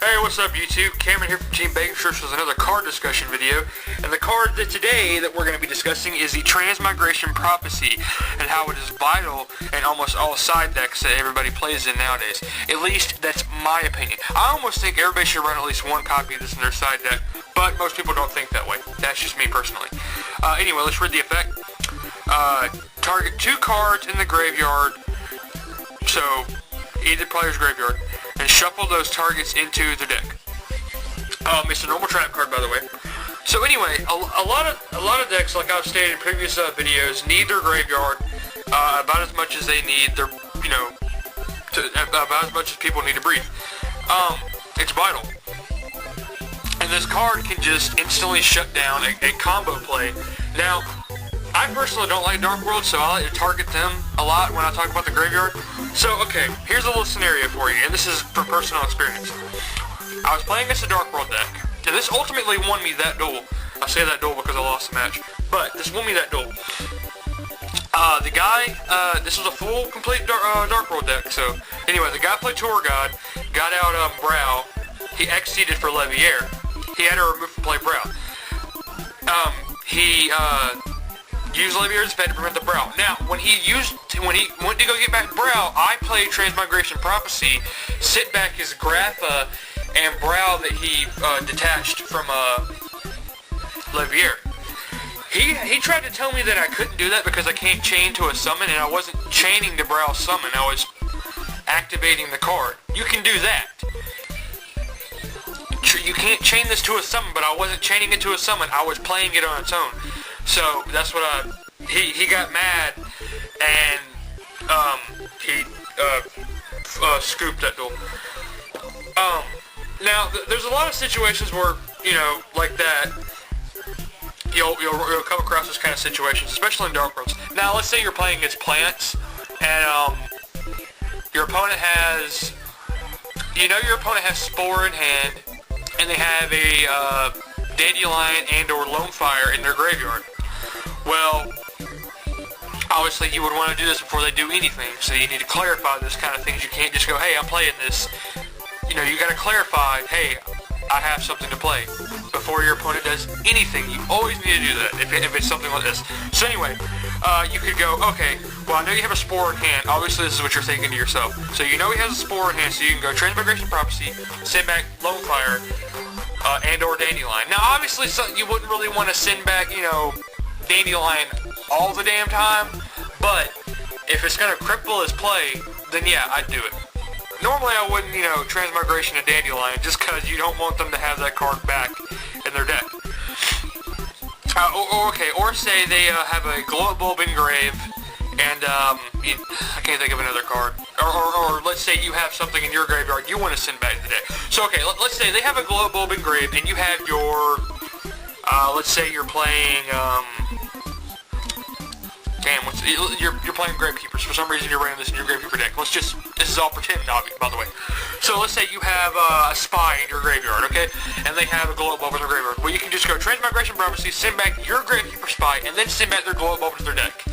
Hey, what's up YouTube? Cameron here from Team Bacon Shirts with another card discussion video. And the card that today that we're going to be discussing is the Transmigration Prophecy and how it is vital in almost all side decks that everybody plays in nowadays. At least that's my opinion. I almost think everybody should run at least one copy of this in their side deck, but most people don't think that way. That's just me personally. Anyway, let's read the effect. Target 2 cards in the graveyard, so either player's graveyard, and shuffle those targets into the deck. It's a normal trap card, by the way. So anyway, a lot of decks, like I've stated in previous videos, need their graveyard about as much as they need their, about as much as people need to breathe. It's vital. And this card can just instantly shut down a combo play. Now, I personally don't like Dark World, so I like to target them a lot when I talk about the graveyard. So, okay, here's a little scenario for you, and this is from personal experience. I was playing against a Dark World deck, and this ultimately won me that duel. I say that duel because I lost the match, but this won me that duel. The guy, this was a full, complete Dark World deck, so anyway, the guy played Tour God, got out Brow, he exceeded for Leviair. He had to remove from play Brow. He used Leviair's effect to prevent the Brow. Now, when he went to go get back Brow, I played Transmigration Prophecy, sit back his Grapha and Brow that he detached from Leviair. He tried to tell me that I couldn't do that because I can't chain to a summon, and I wasn't chaining the Brow summon, I was activating the card. You can do that. You can't chain this to a summon, but I wasn't chaining it to a summon, I was playing it on its own. So that's what he got mad, and he scooped that duel. Now there's a lot of situations where, like that, you'll come across this kind of situations, especially in Dark Worlds. Now let's say you're playing against plants, and your opponent has, your opponent has Spore in hand, and they have a Dandelion and or Lone Fire in their graveyard. Well, obviously you would want to do this before they do anything, so you need to clarify this kind of things. You can't just go, hey, I'm playing this. You got to clarify, hey, I have something to play before your opponent does anything. You always need to do that if it's something like this. So anyway, you could go, okay, well, I know you have a Spore in hand. Obviously, this is what you're thinking to yourself. So he has a Spore in hand, so you can go Transmigration Prophecy, send back Lone Fire, and or Dandelion. Now, obviously, you wouldn't really want to send back, Dandelion all the damn time, but if it's going to cripple his play, then yeah, I'd do it. Normally I wouldn't, Transmigration a Dandelion, just because you don't want them to have that card back in their deck. Or say they have a Glow Bulb Engrave, and I can't think of another card. Or let's say you have something in your graveyard you want to send back to the deck. So okay, let's say they have a Glow Bulb Engrave, and you have your, let's say you're playing, you're playing Gravekeepers. For some reason you're running this in your Gravekeeper deck. This is all pretend, by the way. So let's say you have a Spy in your graveyard, okay? And they have a Glow Bulb in their graveyard. Well, you can just go Transmigration Prophecy, send back your Gravekeeper Spy, and then send back their Glow Bulb into their deck.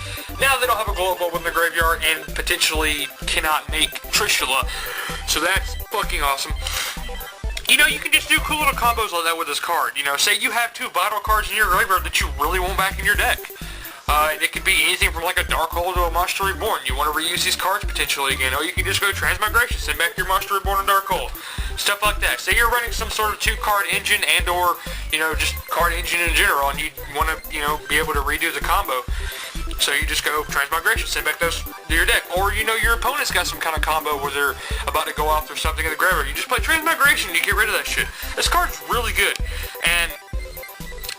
Now they don't have a Glow Bulb in their graveyard and potentially cannot make Trishula. So that's fucking awesome. You can just do cool little combos like that with this card. Say you have 2 vital cards in your graveyard that you really want back in your deck. And it could be anything from like a Dark Hole to a Monster Reborn. You want to reuse these cards potentially again. Or you can just go Transmigration, send back your Monster Reborn and Dark Hole. Stuff like that. Say you're running some sort of 2-card engine and or, just card engine in general, and you want to, be able to redo the combo. So you just go Transmigration, send back those to your deck. Or, your opponent's got some kind of combo where they're about to go off or something in the graveyard. You just play Transmigration and you get rid of that shit. This card's really good. And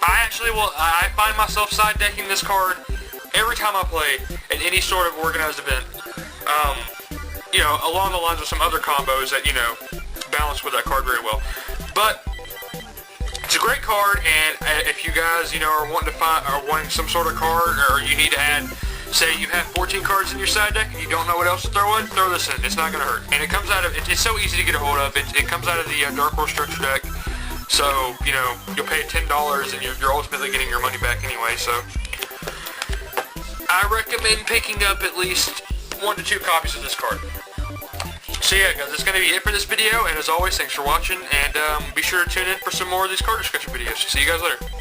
I find myself side decking this card every time I play at any sort of organized event. Along the lines of some other combos that, balance with that card very well. But it's a great card, and if you guys, are wanting some sort of card, or you need to add, say you have 14 cards in your side deck and you don't know what else to throw in, throw this in. It's not going to hurt. And it comes out of, it's so easy to get a hold of. It comes out of the Dark Horse Structure deck. So, you'll pay $10 and you're ultimately getting your money back anyway, so I recommend picking up at least 1 to 2 copies of this card. So yeah, guys, that's going to be it for this video, and as always, thanks for watching, and be sure to tune in for some more of these card discussion videos. See you guys later.